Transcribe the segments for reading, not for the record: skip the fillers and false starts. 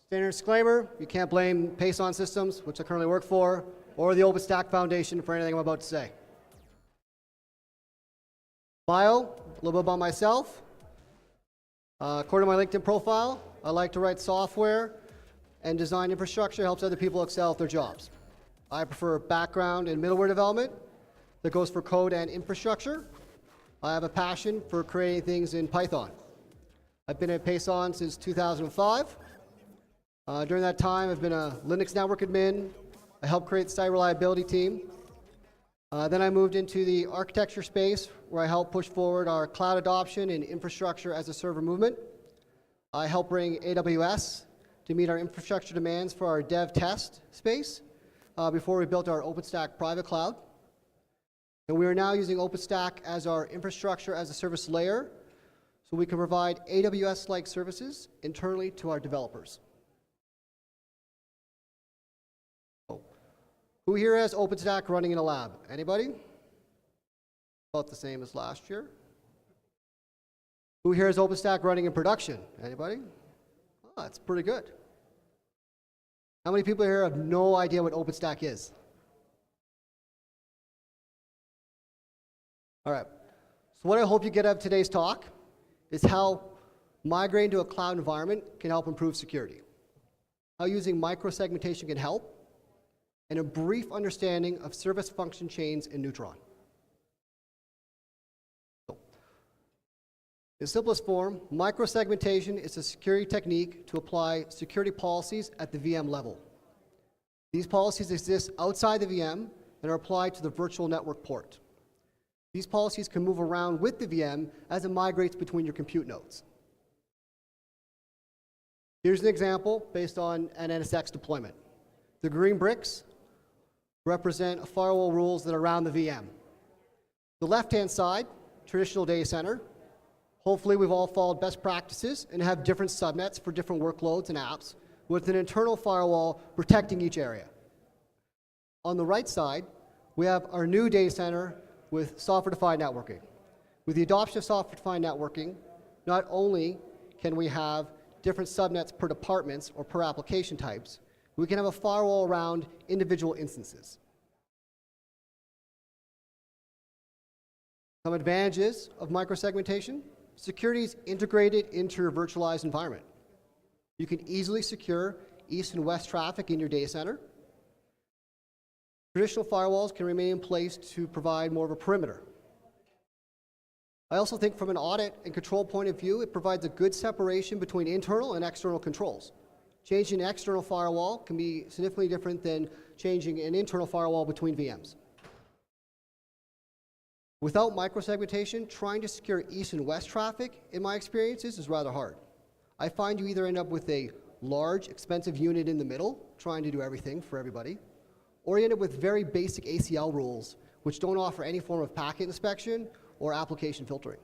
Standard disclaimer, you can't blame Pason Systems, which I currently work for, or the OpenStack Foundation for anything I'm about to say. Bio, a little bit about myself. According to my LinkedIn profile, I like to write software and design infrastructure that helps other people excel at their jobs. I prefer a background in middleware development that goes for code and infrastructure. I have a passion for creating things in Python. I've been at Pason since 2005. During that time, I've been a Linux network admin. I helped create the site reliability team. Then I moved into the architecture space where I helped push forward our cloud adoption and infrastructure as a server movement. I helped bring AWS to meet our infrastructure demands for our dev test space before we built our OpenStack private cloud. And we are now using OpenStack as our infrastructure as a service layer so we can provide AWS-like services internally to our developers. Who here has OpenStack running in a lab? Anybody? About the same as last year. Who here has OpenStack running in production? Anybody? Oh, that's pretty good. How many people here have no idea what OpenStack is? All right. So what I hope you get out of today's talk is how migrating to a cloud environment can help improve security, how using micro-segmentation can help, and a brief understanding of service function chains in Neutron. So, in simplest form, micro-segmentation is a security technique to apply security policies at the VM level. These policies exist outside the VM and are applied to the virtual network port. These policies can move around with the VM as it migrates between your compute nodes. Here's an example based on an NSX deployment. The green bricks represent firewall rules that are around the VM. The left-hand side, traditional data center. Hopefully we've all followed best practices and have different subnets for different workloads and apps with an internal firewall protecting each area. On the right side, we have our new data center with software-defined networking. With the adoption of software-defined networking, not only can we have different subnets per departments or per application types, we can have a firewall around individual instances. Some advantages of microsegmentation. Security is integrated into your virtualized environment. You can easily secure east and west traffic in your data center. Traditional firewalls can remain in place to provide more of a perimeter. I also think from an audit and control point of view, it provides a good separation between internal and external controls. Changing an external firewall can be significantly different than changing an internal firewall between VMs. Without microsegmentation, trying to secure east and west traffic, in my experiences, is rather hard. I find you either end up with a large, expensive unit in the middle, trying to do everything for everybody, or you end up with very basic ACL rules, which don't offer any form of packet inspection or application filtering.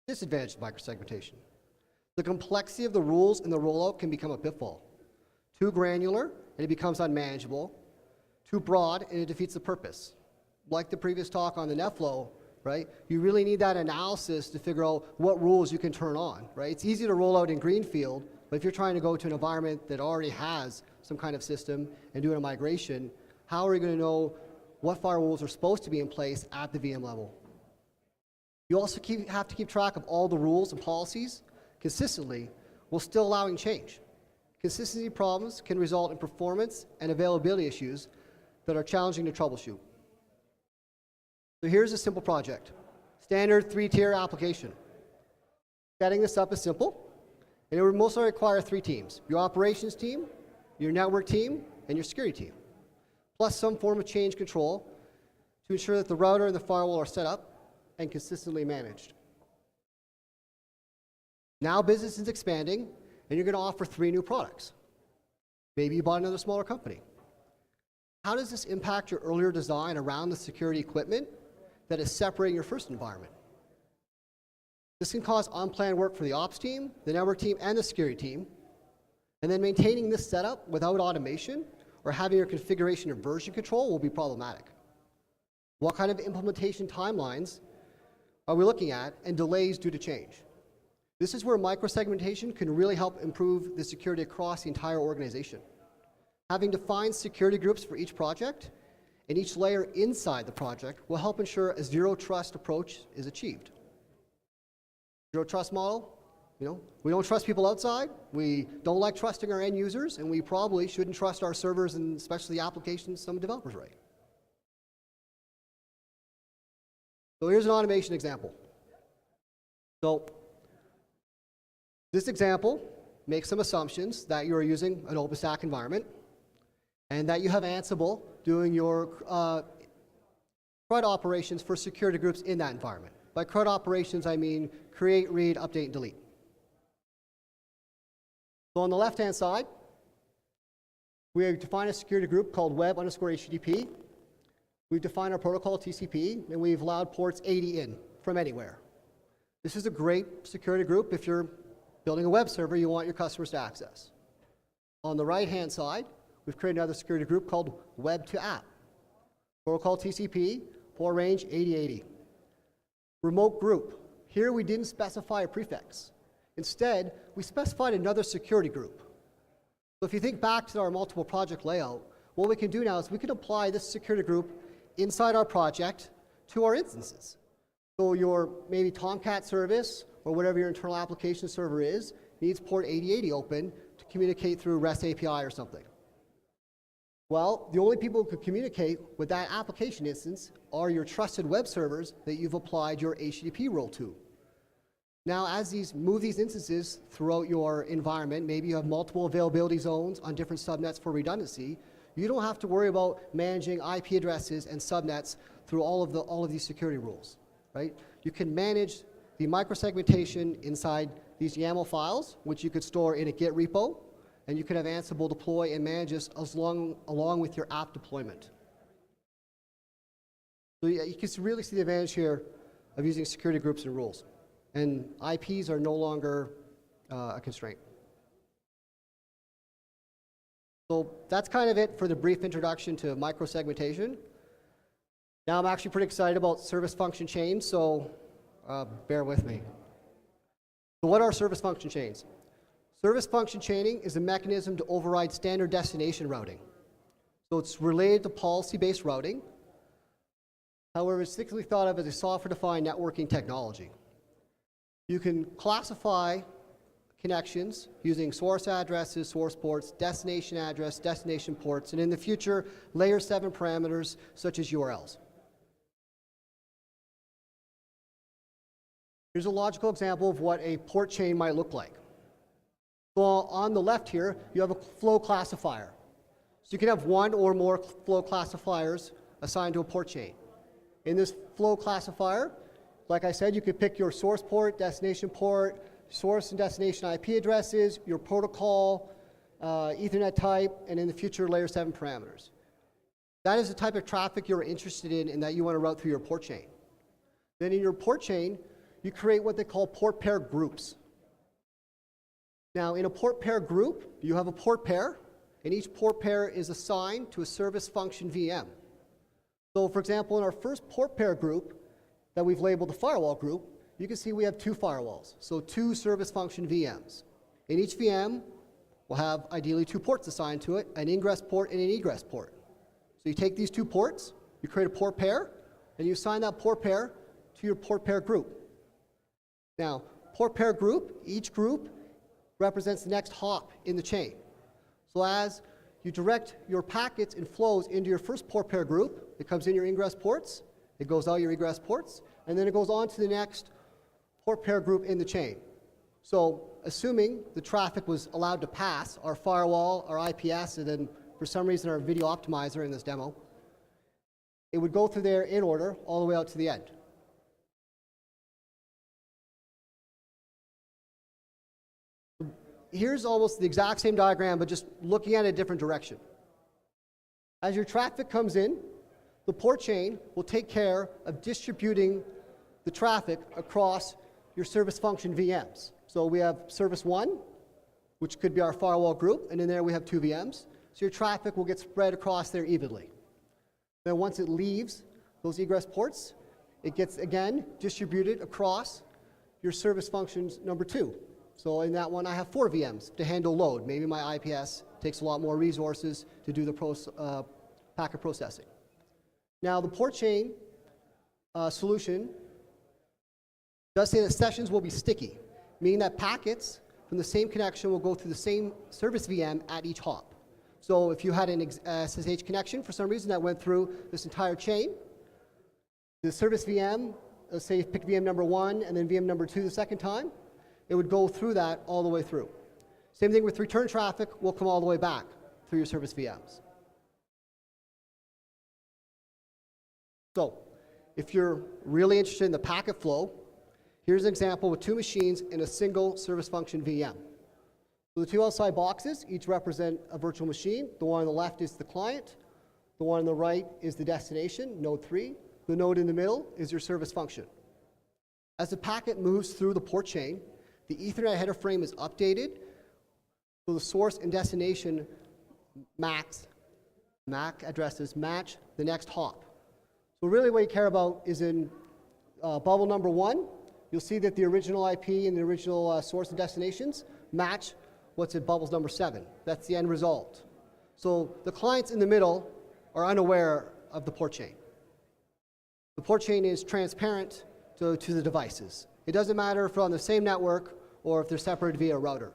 Disadvantage of microsegmentation. The complexity of the rules in the rollout can become a pitfall. Too granular, and it becomes unmanageable. Too broad, and it defeats the purpose. Like the previous talk on the NetFlow, right? You really need that analysis to figure out what rules you can turn on, right? It's easy to roll out in greenfield, but if you're trying to go to an environment that already has some kind of system and doing a migration, how are you going to know what firewalls are supposed to be in place at the VM level? You also have to keep track of all the rules and policies consistently while still allowing change. Consistency problems can result in performance and availability issues that are challenging to troubleshoot. So here's a simple project. Standard 3-tier application. Setting this up is simple, and it would mostly require 3 teams. Your operations team, your network team, and your security team. Plus some form of change control to ensure that the router and the firewall are set up and consistently managed. Now business is expanding, and you're going to offer 3 new products. Maybe you bought another smaller company. How does this impact your earlier design around the security equipment that is separating your first environment? This can cause unplanned work for the ops team, the network team, and the security team. And then maintaining this setup without automation or having your configuration or version control will be problematic. What kind of implementation timelines are we looking at and delays due to change? This is where microsegmentation can really help improve the security across the entire organization. Having defined security groups for each project and each layer inside the project will help ensure a zero trust approach is achieved. Zero trust model, we don't trust people outside, we don't like trusting our end users, and we probably shouldn't trust our servers and especially the applications some developers write. So here's an automation example. So this example makes some assumptions that you're using an OpenStack environment and that you have Ansible doing your CRUD operations for security groups in that environment. By CRUD operations, I mean create, read, update, and delete. So on the left-hand side, we have defined a security group called web_HTTP. We've defined our protocol TCP, and we've allowed ports 80 in from anywhere. This is a great security group if you're building a web server you want your customers to access. On the right-hand side, we've created another security group called web-to-app. Protocol TCP, port range 8080. Remote group. Here we didn't specify a prefix. Instead, we specified another security group. So if you think back to our multiple project layout, what we can do now is we can apply this security group inside our project to our instances. So your maybe Tomcat service or whatever your internal application server is needs port 8080 open to communicate through REST API or something. Well, the only people who could communicate with that application instance are your trusted web servers that you've applied your HTTP role to. Now, as move these instances throughout your environment, maybe you have multiple availability zones on different subnets for redundancy, you don't have to worry about managing IP addresses and subnets through all of these security rules, right? You can manage the microsegmentation inside these YAML files, which you could store in a Git repo, and you can have Ansible deploy and manage this along with your app deployment. So you can really see the advantage here of using security groups and rules. And IPs are no longer a constraint. So that's kind of it for the brief introduction to microsegmentation. Now I'm actually pretty excited about service function chains, so bear with me. So what are service function chains? Service function chaining is a mechanism to override standard destination routing. So it's related to policy-based routing. However, it's typically thought of as a software-defined networking technology. You can classify connections using source addresses, source ports, destination address, destination ports, and in the future, layer 7 parameters such as URLs. Here's a logical example of what a port chain might look like. So on the left here, you have a flow classifier. So you can have one or more flow classifiers assigned to a port chain. In this flow classifier, like I said, you could pick your source port, source and destination IP addresses, your protocol, Ethernet type, and in the future, layer 7 parameters. That is the type of traffic you're interested in and that you want to route through your port chain. Then in your port chain, you create what they call port pair groups. Now, in a port pair group, you have a port pair, and each port pair is assigned to a service function VM. So, for example, in our first port pair group that we've labeled the firewall group, you can see we have 2 firewalls, so 2 service function VMs. And each VM will have ideally 2 ports assigned to it, an ingress port and an egress port. So you take these 2 ports, you create a port pair, and you assign that port pair to your port pair group. Now, port pair group, each group represents the next hop in the chain. So as you direct your packets and flows into your first port pair group, it comes in your ingress ports, it goes out your egress ports, and then it goes on to the next port pair group in the chain. So assuming the traffic was allowed to pass our firewall, our IPS, and then for some reason our video optimizer in this demo, it would go through there in order all the way out to the end. Here's almost the exact same diagram, but just looking at a different direction. As your traffic comes in, the port chain will take care of distributing the traffic across your service function VMs. So we have service 1, which could be our firewall group, and in there we have 2 VMs. So your traffic will get spread across there evenly. Then once it leaves those egress ports, it gets again distributed across your service functions number 2. So in that one, I have 4 VMs to handle load. Maybe my IPS takes a lot more resources to do the packet processing. Now, the port chain solution does say that sessions will be sticky, meaning that packets from the same connection will go through the same service VM at each hop. So if you had an SSH connection for some reason that went through this entire chain, the service VM, let's say you pick VM number 1 and then VM number 2 the second time, it would go through that all the way through. Same thing with return traffic, will come all the way back through your service VMs. So if you're really interested in the packet flow, here's an example with 2 machines in a single service function VM. So the 2 outside boxes each represent a virtual machine. The one on the left is the client. The one on the right is the destination, node 3. The node in the middle is your service function. As the packet moves through the port chain, the Ethernet header frame is updated, so the source and destination MAC addresses match the next hop. So really what you care about is in bubble number 1, you'll see that the original IP and the original source and destinations match what's at bubbles number 7. That's the end result. So the clients in the middle are unaware of the port chain. The port chain is transparent to the devices. It doesn't matter if they're on the same network or if they're separated via a router.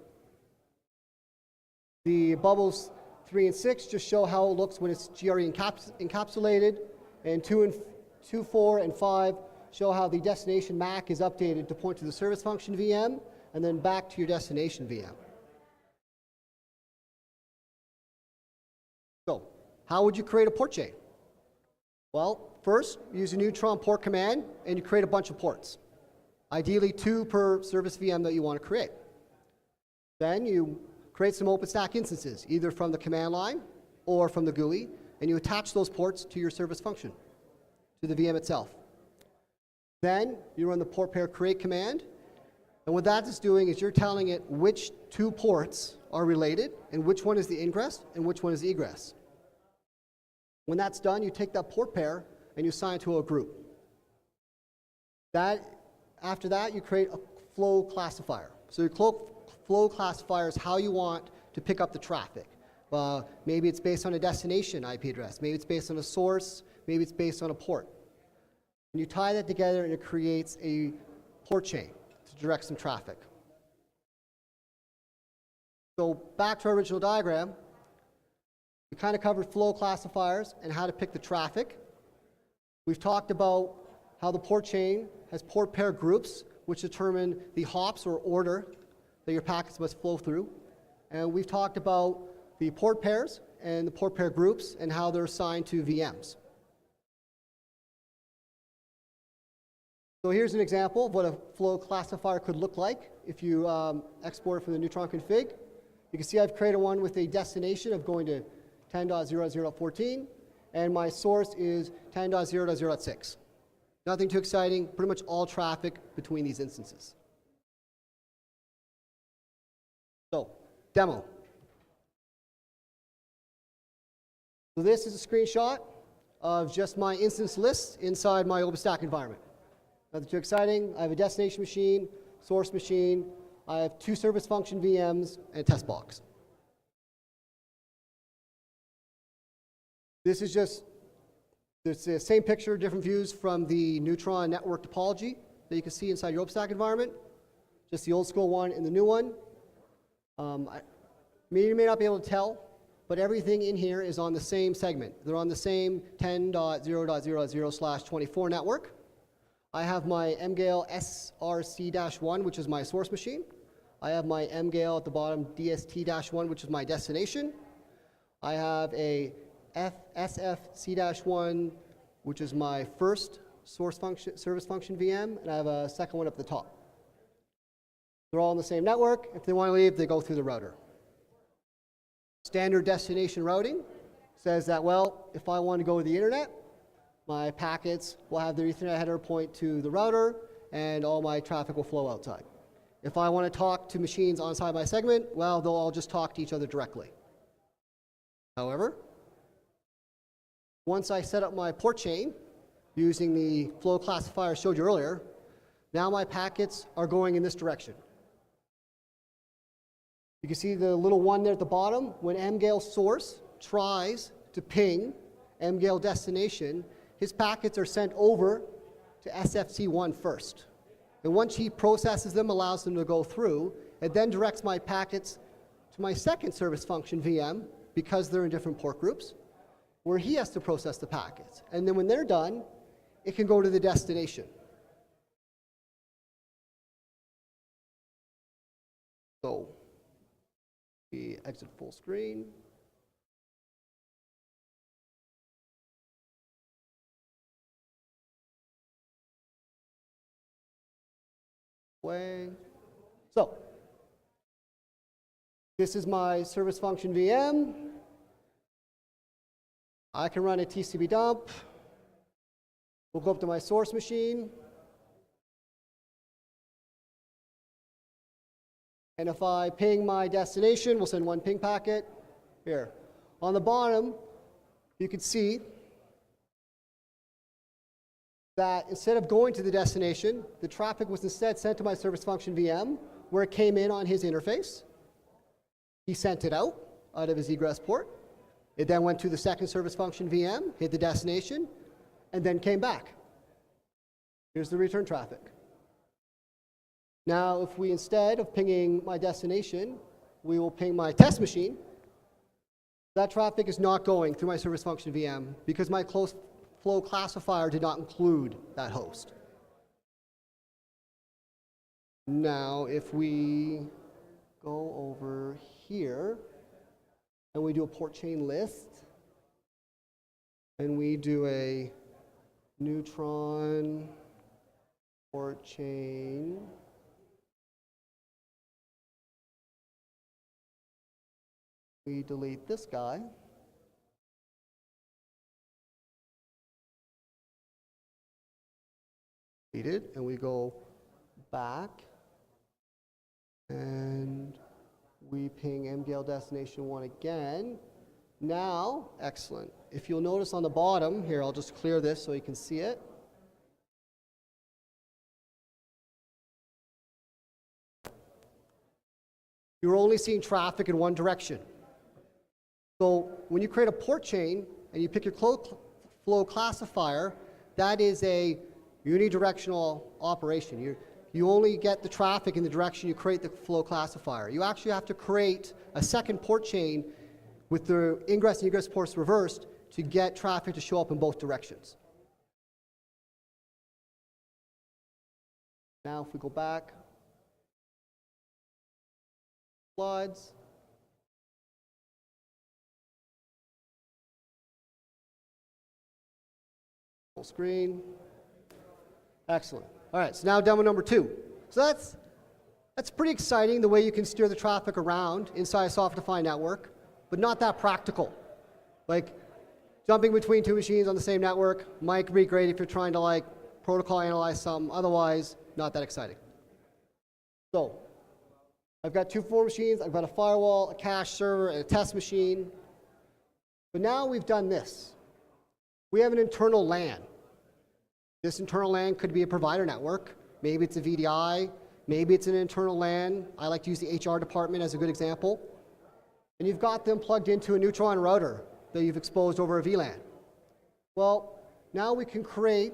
The bubbles 3 and 6 just show how it looks when it's GRE encapsulated, and 2, 4, and 5 show how the destination MAC is updated to point to the service function VM and then back to your destination VM. So, how would you create a port chain? Well, first, you use a Neutron port command and you create a bunch of ports. Ideally 2 per service VM that you want to create. Then you create some OpenStack instances, either from the command line or from the GUI, and you attach those ports to your service function, to the VM itself. Then you run the port pair create command, and what that is doing is you're telling it which 2 ports are related, and which one is the ingress, and which one is the egress. When that's done, you take that port pair and you assign it to a group. After that, you create a flow classifier. So your flow classifier is how you want to pick up the traffic. Maybe it's based on a destination IP address. Maybe it's based on a source. Maybe it's based on a port. And you tie that together and it creates a port chain to direct some traffic. So back to our original diagram, we kind of covered flow classifiers and how to pick the traffic. We've talked about how the port chain has port pair groups, which determine the hops or order that your packets must flow through. And we've talked about the port pairs and the port pair groups and how they're assigned to VMs. So here's an example of what a flow classifier could look like if you export it from the Neutron config. You can see I've created one with a destination of going to 10.0.0.14, and my source is 10.0.0.6. Nothing too exciting, pretty much all traffic between these instances. So, demo. So this is a screenshot of just my instance lists inside my OpenStack environment. Nothing too exciting. I have a destination machine, source machine, I have 2 service function VMs, and a test box. This is just the same picture, different views from the Neutron network topology that you can see inside your OpenStack environment. Just the old school one and the new one. You may not be able to tell, but everything in here is on the same segment. They're on the same 10.0.0.0/24 network. I have my mgale SRC-1, which is my source machine. I have my mgale at the bottom DST-1, which is my destination. I have a SFC-1, which is my first service function VM, and I have a second one up the top. They're all on the same network. If they want to leave, they go through the router. Standard destination routing says that, well, if I want to go to the internet, my packets will have their Ethernet header point to the router, and all my traffic will flow outside. If I want to talk to machines inside my segment, well, they'll all just talk to each other directly. However, once I set up my port chain using the flow classifier I showed you earlier, Now my packets are going in this direction. You can see the little one there at the bottom. When mgale source tries to ping mgale destination, his packets are sent over to SFC1 first. And once he processes them, allows them to go through, it then directs my packets to my second service function VM, because they're in different port groups, where he has to process the packets. And then when they're done, it can go to the destination. So we exit full screen. So this is my service function VM. I can run a TCP dump. We'll go up to my source machine. And if I ping my destination, we'll send one ping packet. Here. On the bottom, you can see that instead of going to the destination, the traffic was instead sent to my service function VM, where it came in on his interface. He sent it out of his egress port. It then went to the second service function VM, hit the destination, and then came back. Here's the return traffic. Now, if we, instead of pinging my destination, we will ping my test machine, that traffic is not going through my service function VM because my close flow classifier did not include that host. Now, if we go over here and we do a port chain list and we do a Neutron port chain, we delete this guy. Delete it, and we go back, and we ping mgale destination 1 again. Now, excellent. If you'll notice on the bottom, here, I'll just clear this so you can see it. You're only seeing traffic in one direction. So when you create a port chain and you pick your flow classifier, that is a unidirectional operation. You only get the traffic in the direction you create the flow classifier. You actually have to create a second port chain with the ingress and egress ports reversed to get traffic to show up in both directions. Now if we go back, slides. Full screen. Excellent. All right, so now demo number 2. So that's pretty exciting, the way you can steer the traffic around inside a software-defined network, but not that practical. Like jumping between two machines on the same network might be great if you're trying to like protocol analyze something, otherwise not that exciting. So I've got 2 floor machines, I've got a firewall, a cache server, and a test machine. But now we've done this. We have an internal LAN. This internal LAN could be a provider network. Maybe it's a VDI. Maybe it's an internal LAN. I like to use the HR department as a good example. And you've got them plugged into a Neutron router that you've exposed over a VLAN. Well, now we can create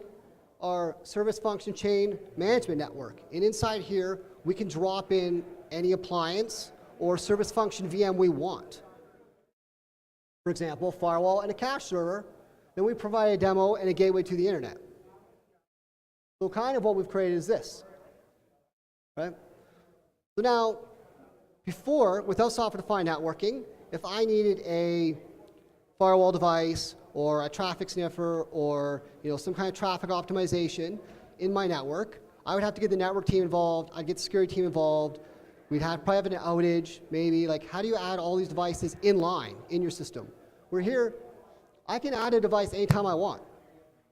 our service function chain management network. And inside here, we can drop in any appliance or service function VM we want. For example, firewall and a cache server. Then we provide a demo and a gateway to the internet. So kind of what we've created is this, right? So now, before, without software-defined networking, if I needed a firewall device or a traffic sniffer or some kind of traffic optimization in my network, I would have to get the network team involved, I'd get the security team involved, we'd probably have an outage, maybe, like how do you add all these devices in line in your system? We're here, I can add a device anytime I want.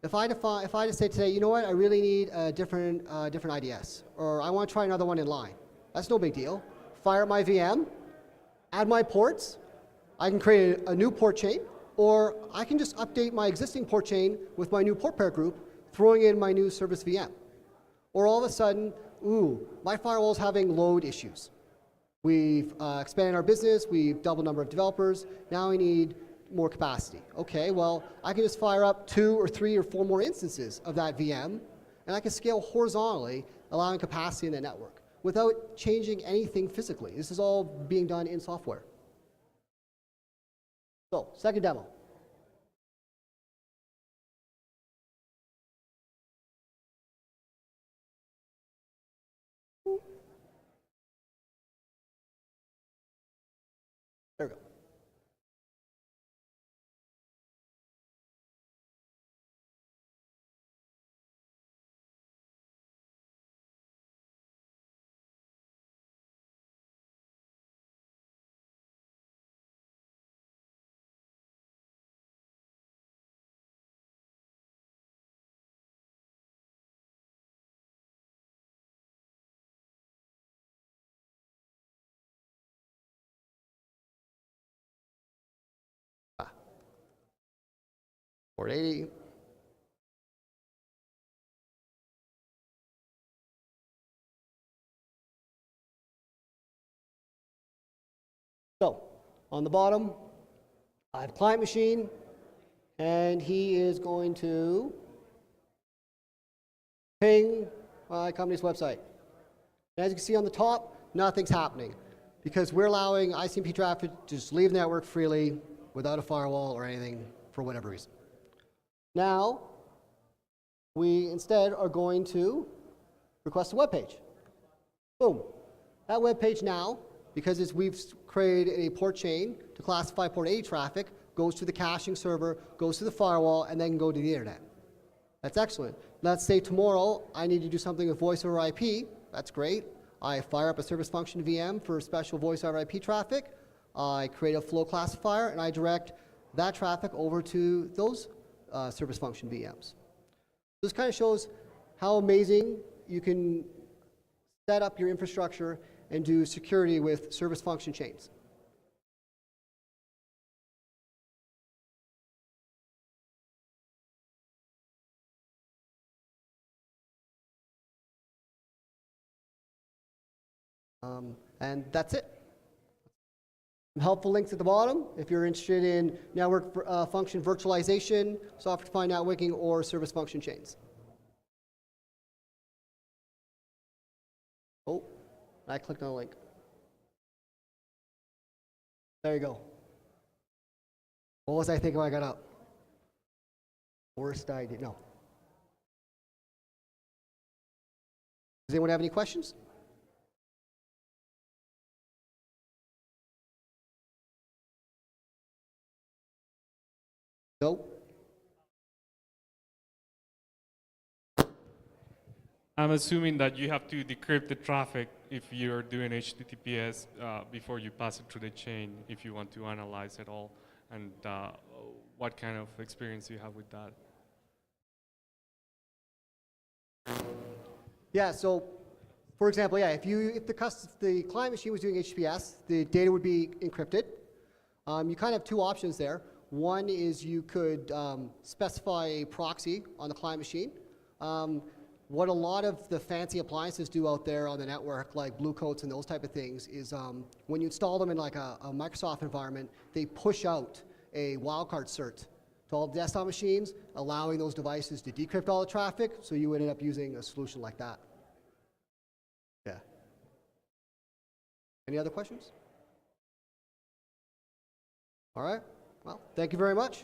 If I just say today, you know what, I really need a different IDS, or I want to try another one in line. That's no big deal. Fire up my VM, add my ports, I can create a new port chain, or I can just update my existing port chain with my new port pair group, throwing in my new service VM. Or all of a sudden, ooh, my firewall is having load issues. We've expanded our business, we've doubled the number of developers, now we need more capacity. Okay, well, I can just fire up 2 or 3 or 4 more instances of that VM, and I can scale horizontally, allowing capacity in the network without changing anything physically. This is all being done in software. So, second demo. There we go. Ah. 480. So, on the bottom, I have a client machine, and he is going to ping my company's website. And as you can see on the top, nothing's happening because we're allowing ICMP traffic to just leave the network freely without a firewall or anything for whatever reason. Now, we instead are going to request a web page. Boom. That web page now, because we've created a port chain to classify port 80 traffic, goes to the caching server, goes to the firewall, and then go to the internet. That's excellent. Let's say tomorrow I need to do something with voice over IP. That's great. I fire up a service function VM for special voice over IP traffic. I create a flow classifier, and I direct that traffic over to those service function VMs. This kind of shows how amazing you can set up your infrastructure and do security with service function chains. And that's it. Some helpful links at the bottom if you're interested in network function virtualization, software-defined networking, or service function chains. Oh, I clicked on a link. There you go. What was I thinking when I got up? Worst idea. No. Does anyone have any questions? No? I'm assuming that you have to decrypt the traffic if you're doing HTTPS before you pass it through the chain if you want to analyze it all, and what kind of experience you have with that. Yeah, so for example, yeah, if the client machine was doing HTTPS, the data would be encrypted. You kind of have 2 options there. One is you could specify a proxy on the client machine. What a lot of the fancy appliances do out there on the network, like Blue Coats and those type of things, is when you install them in like a Microsoft environment, they push out a wildcard cert to all desktop machines, allowing those devices to decrypt all the traffic, so you would end up using a solution like that. Yeah. Any other questions? All right. Well, thank you very much.